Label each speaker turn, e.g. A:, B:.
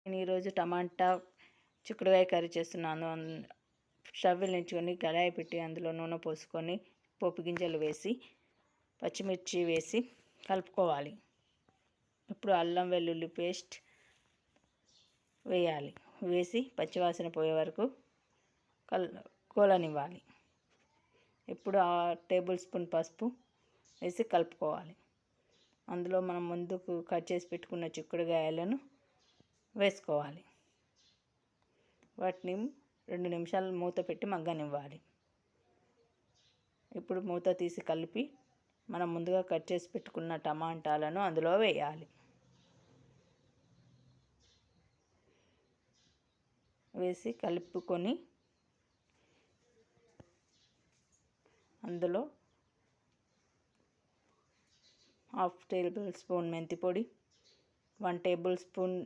A: నేను ఈరోజు టమాటా చిక్కుడుకాయ కర్రీ చేస్తున్నాను. స్టవ్ వెలిగించుకొని కడాయి పెట్టి అందులో నూనె పోసుకొని పోపు గింజలు వేసి పచ్చిమిర్చి వేసి కలుపుకోవాలి. ఇప్పుడు అల్లం వెల్లుల్లి పేస్ట్ వేయాలి. వేసి పచ్చివాసన పోయే వరకు కోలనివ్వాలి. ఇప్పుడు 1 టేబుల్ స్పూన్ పసుపు వేసి కలుపుకోవాలి. అందులో మనం ముందుకు కట్ చేసి పెట్టుకున్న చిక్కుడుకాయలను వేసుకోవాలి. వాటిని 2 నిమిషాలు మూత పెట్టి మగ్గనివ్వాలి. ఇప్పుడు మూత తీసి కలిపి మనం ముందుగా కట్ చేసి పెట్టుకున్న టమాటాలను అందులో వేయాలి. వేసి కలుపుకొని అందులో 1/2 టేబుల్ స్పూన్ మెంతి పొడి, 1 టేబుల్ స్పూన్